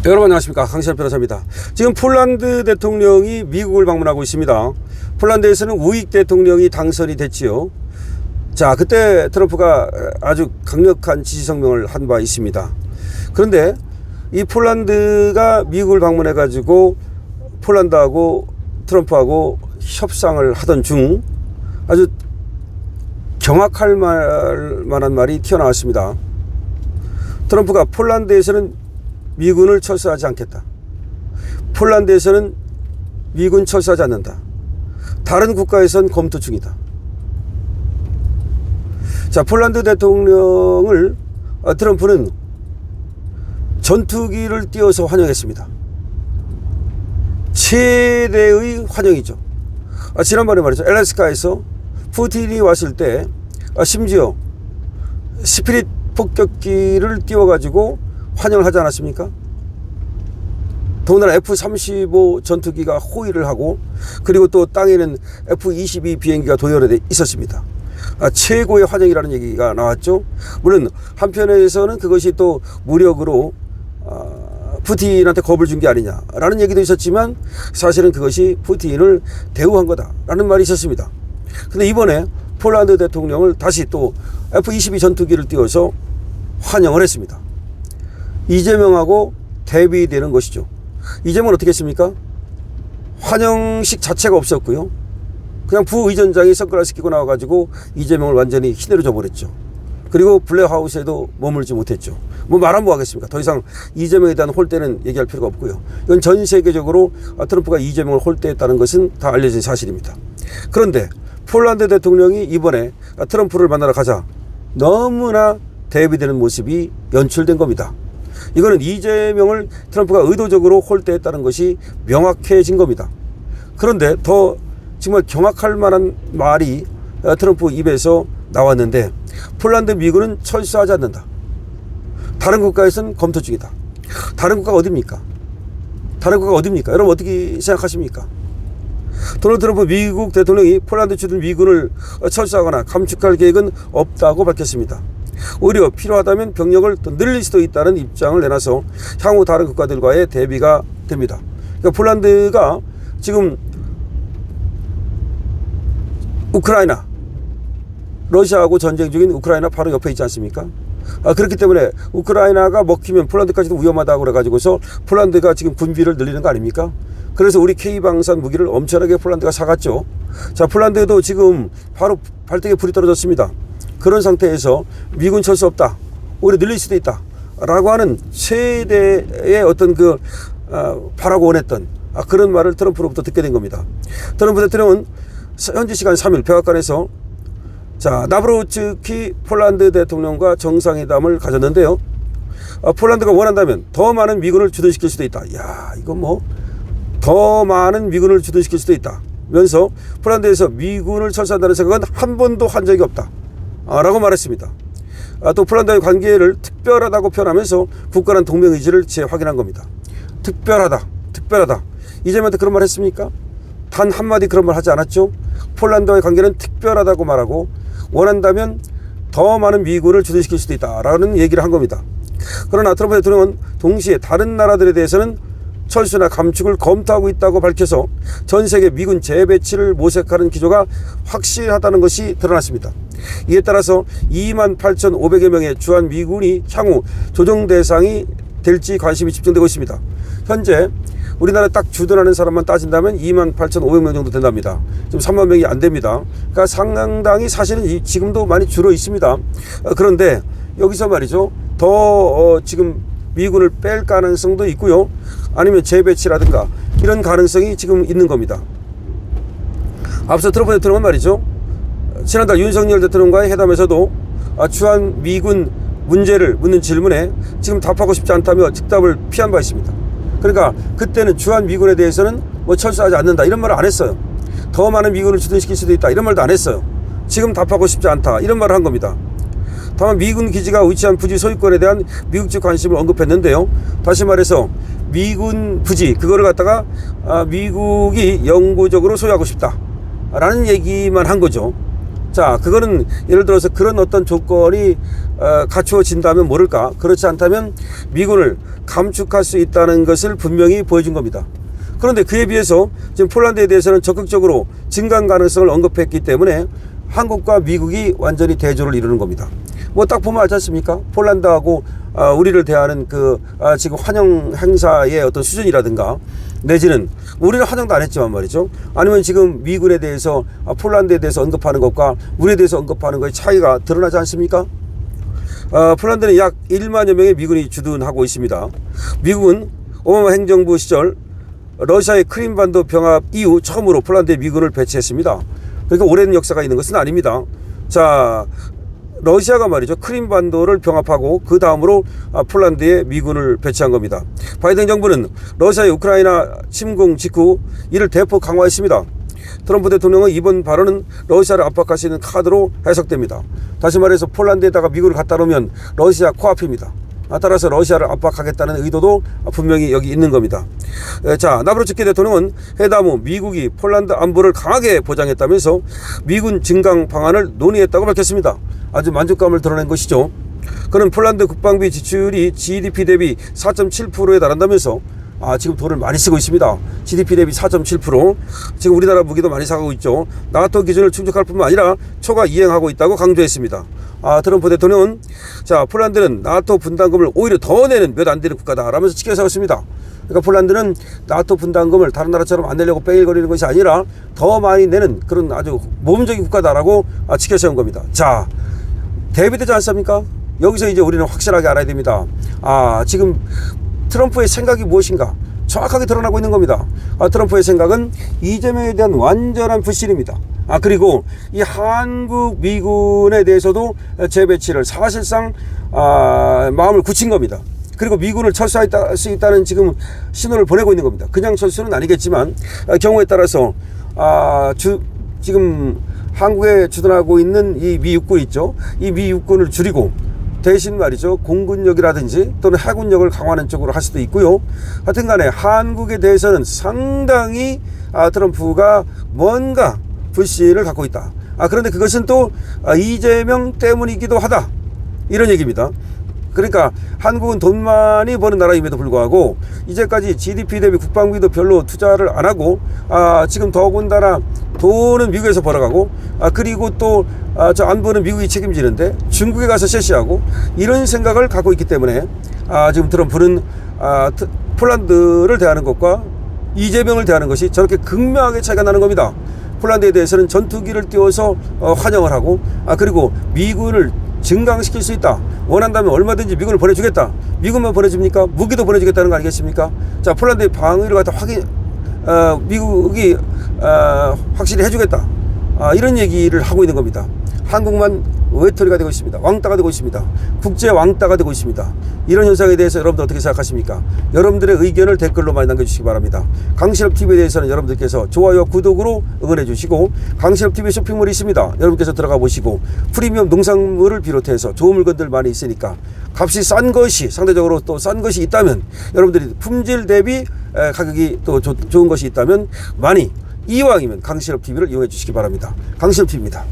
여러분 안녕하십니까, 강시현 변호사입니다. 지금 폴란드 대통령이 미국을 방문하고 있습니다. 폴란드에서는 우익 대통령이 당선이 됐지요. 자, 그때 트럼프가 아주 강력한 지지 성명을 한 바 있습니다. 그런데 이 폴란드가 미국을 방문해 가지고 폴란드하고 트럼프하고 협상을 하던 중 아주 경악할 만한 말이 튀어나왔습니다. 트럼프가 폴란드에서는 미군을 철수하지 않겠다. 폴란드에서는 미군 철수하지 않는다. 다른 국가에선 검토 중이다. 자, 폴란드 대통령을 트럼프는 전투기를 띄워서 환영했습니다. 최대의 환영이죠. 지난번에 말이죠, 알래스카에서 푸틴이 왔을 때 심지어 스피릿 폭격기를 띄워가지고 환영을 하지 않았습니까? 더군다나 F-35 전투기가 호위를 하고, 그리고 또 땅에는 F-22 비행기가 도열해 있었습니다. 최고의 환영이라는 얘기가 나왔죠. 물론 한편에서는 그것이 또 무력으로 푸틴한테 겁을 준 게 아니냐라는 얘기도 있었지만, 사실은 그것이 푸틴을 대우한 거다라는 말이 있었습니다. 근데 이번에 폴란드 대통령을 다시 또 F-22 전투기를 띄워서 환영을 했습니다. 이재명하고 대비되는 것이죠. 이재명은 어떻게 했습니까? 환영식 자체가 없었고요. 그냥 부의전장이 선글라스 끼고 나와가지고 이재명을 완전히 희대로 버렸죠. 그리고 블랙하우스에도 머물지 못했죠. 뭐 말하면 뭐 하겠습니까? 더 이상 이재명에 대한 홀대는 얘기할 필요가 없고요. 이건 전 세계적으로 트럼프가 이재명을 홀대했다는 것은 다 알려진 사실입니다. 그런데 폴란드 대통령이 이번에 트럼프를 만나러 가자 너무나 대비되는 모습이 연출된 겁니다. 이거는 이재명을 트럼프가 의도적으로 홀대했다는 것이 명확해진 겁니다. 그런데 더 정말 경악할 만한 말이 트럼프 입에서 나왔는데, 폴란드 미군은 철수하지 않는다. 다른 국가에서는 검토 중이다. 다른 국가가 어디입니까? 다른 국가가 어디입니까? 여러분 어떻게 생각하십니까? 도널드 트럼프 미국 대통령이 폴란드 주둔 미군을 철수하거나 감축할 계획은 없다고 밝혔습니다. 오히려 필요하다면 병력을 더 늘릴 수도 있다는 입장을 내놔서 향후 다른 국가들과의 대비가 됩니다. 그러니까 폴란드가 지금 우크라이나, 러시아하고 전쟁 중인 우크라이나 바로 옆에 있지 않습니까? 그렇기 때문에 우크라이나가 먹히면 폴란드까지도 위험하다고 그래가지고서 폴란드가 지금 군비를 늘리는 거 아닙니까? 그래서 우리 K방산 무기를 엄청나게 폴란드가 사갔죠. 자, 폴란드도 지금 바로 발등에 불이 떨어졌습니다. 그런 상태에서 미군 철수 없다, 오히려 늘릴 수도 있다 라고 하는 최대의 어떤 바라고 원했던 그런 말을 트럼프로부터 듣게 된 겁니다. 트럼프 대통령은 현지 시간 3일 백악관에서 나브로우츠키 폴란드 대통령과 정상회담을 가졌는데요. 폴란드가 원한다면 더 많은 미군을 주둔시킬 수도 있다. 야, 이건 뭐 더 많은 미군을 주둔시킬 수도 있다 면서 폴란드에서 미군을 철수한다는 생각은 한 번도 한 적이 없다 라고 말했습니다. 또 폴란드와의 관계를 특별하다고 표현하면서 굳건한 동맹의지를 재확인한 겁니다. 특별하다. 이재명한테 그런 말 했습니까? 단 한마디 그런 말 하지 않았죠. 폴란드와의 관계는 특별하다고 말하고 원한다면 더 많은 미군을 주둔시킬 수도 있다라는 얘기를 한 겁니다. 그러나 트럼프 대통령은 동시에 다른 나라들에 대해서는 철수나 감축을 검토하고 있다고 밝혀서 전 세계 미군 재배치를 모색하는 기조가 확실하다는 것이 드러났습니다. 이에 따라서 28,500여 명의 주한 미군이 향후 조정 대상이 될지 관심이 집중되고 있습니다. 현재 우리나라 딱 주둔하는 사람만 따진다면 28,500명 정도 된답니다. 지금 3만 명이 안 됩니다. 그러니까 상당히 사실은 지금도 많이 줄어 있습니다. 그런데 여기서 말이죠, 더 지금 미군을 뺄 가능성도 있고요. 아니면 재배치라든가 이런 가능성이 지금 있는 겁니다. 앞서 트럼프 대통령은 말이죠, 지난달 윤석열 대통령과의 회담에서도 주한 미군 문제를 묻는 질문에 지금 답하고 싶지 않다며 즉답을 피한 바 있습니다. 그러니까 그때는 주한 미군에 대해서는 뭐 철수하지 않는다 이런 말을 안 했어요. 더 많은 미군을 주둔시킬 수도 있다 이런 말도 안 했어요. 지금 답하고 싶지 않다 이런 말을 한 겁니다. 다만 미군 기지가 위치한 부지 소유권에 대한 미국적 관심을 언급했는데요. 다시 말해서 미군 부지 그거를 갖다가 미국이 영구적으로 소유하고 싶다라는 얘기만 한 거죠. 자, 그거는 예를 들어서 그런 어떤 조건이 갖추어진다면 모를까. 그렇지 않다면 미군을 감축할 수 있다는 것을 분명히 보여준 겁니다. 그런데 그에 비해서 지금 폴란드에 대해서는 적극적으로 증강 가능성을 언급했기 때문에 한국과 미국이 완전히 대조를 이루는 겁니다. 뭐 딱 보면 알지 않습니까? 폴란드하고 우리를 대하는 지금 환영 행사의 어떤 수준이라든가, 내지는 우리는 환영도 안 했지만 말이죠. 아니면 지금 미군에 대해서 폴란드에 대해서 언급하는 것과 우리에 대해서 언급하는 것의 차이가 드러나지 않습니까? 폴란드는 약 1만여 명의 미군이 주둔하고 있습니다. 미국은 오바마 행정부 시절 러시아의 크림반도 병합 이후 처음으로 폴란드에 미군을 배치했습니다. 그러니까 오랜 역사가 있는 것은 아닙니다. 자, 러시아가 말이죠, 크림반도를 병합하고 그 다음으로 폴란드에 미군을 배치한 겁니다. 바이든 정부는 러시아의 우크라이나 침공 직후 이를 대폭 강화했습니다. 트럼프 대통령은 이번 발언은 러시아를 압박할 수 있는 카드로 해석됩니다. 다시 말해서 폴란드에다가 미군을 갖다 놓으면 러시아 코앞입니다. 따라서 러시아를 압박하겠다는 의도도 분명히 여기 있는 겁니다. 자, 나브로츠키 대통령은 회담 후 미국이 폴란드 안보를 강하게 보장했다면서 미군 증강 방안을 논의했다고 밝혔습니다. 아주 만족감을 드러낸 것이죠. 그는 폴란드 국방비 지출이 GDP 대비 4.7%에 달한다면서 지금 돈을 많이 쓰고 있습니다. GDP 대비 4.7%. 지금 우리나라 무기도 많이 사가고 있죠. 나토 기준을 충족할 뿐만 아니라 초과 이행하고 있다고 강조했습니다. 트럼프 대통령은 자, 폴란드는 나토 분담금을 오히려 더 내는 몇 안 되는 국가다라면서 지켜 세웠습니다. 그러니까 폴란드는 나토 분담금을 다른 나라처럼 안 내려고 뺑일거리는 것이 아니라 더 많이 내는 그런 아주 모범적인 국가다라고 지켜 세운 겁니다. 자, 대비되지 않습니까? 여기서 이제 우리는 확실하게 알아야 됩니다. 지금 트럼프의 생각이 무엇인가 정확하게 드러나고 있는 겁니다. 트럼프의 생각은 이재명에 대한 완전한 불신입니다. 그리고 이 한국 미군에 대해서도 재배치를 사실상 마음을 굳힌 겁니다. 그리고 미군을 철수할 수 있다는 지금 신호를 보내고 있는 겁니다. 그냥 철수는 아니겠지만 경우에 따라서 지금 한국에 주둔하고 있는 이 미 육군 있죠. 이 미 육군을 줄이고 대신 말이죠, 공군력이라든지 또는 해군력을 강화하는 쪽으로 할 수도 있고요. 하여튼 간에 한국에 대해서는 상당히 트럼프가 뭔가 불신을 갖고 있다. 그런데 그것은 또 이재명 때문이기도 하다, 이런 얘기입니다. 그러니까 한국은 돈 많이 버는 나라임에도 불구하고 이제까지 GDP 대비 국방비도 별로 투자를 안 하고 지금 더군다나 돈은 미국에서 벌어가고 그리고 또 저 안보는 미국이 책임지는데 중국에 가서 셰시하고 이런 생각을 갖고 있기 때문에 지금 트럼프는 폴란드를 대하는 것과 이재명을 대하는 것이 저렇게 극명하게 차이가 나는 겁니다. 폴란드에 대해서는 전투기를 띄워서 환영을 하고 그리고 미군을 증강시킬 수 있다, 원한다면 얼마든지 미군을 보내주겠다. 미군만 보내줍니까? 무기도 보내주겠다는 거 아니겠습니까? 자, 폴란드의 방위를 갖다 미국이 확실히 해주겠다, 이런 얘기를 하고 있는 겁니다. 한국만 외톨이가 되고 있습니다. 왕따가 되고 있습니다. 국제 왕따가 되고 있습니다. 이런 현상에 대해서 여러분들 어떻게 생각하십니까? 여러분들의 의견을 댓글로 많이 남겨주시기 바랍니다. 강신업TV에 대해서는 여러분들께서 좋아요와 구독으로 응원해 주시고, 강신업TV 쇼핑몰이 있습니다. 여러분께서 들어가 보시고 프리미엄 농산물을 비롯해서 좋은 물건들 많이 있으니까 값이 싼 것이, 상대적으로 또 싼 것이 있다면, 여러분들이 품질 대비 가격이 또 좋은 것이 있다면 많이, 이왕이면 강신업TV를 이용해 주시기 바랍니다. 강신업TV입니다.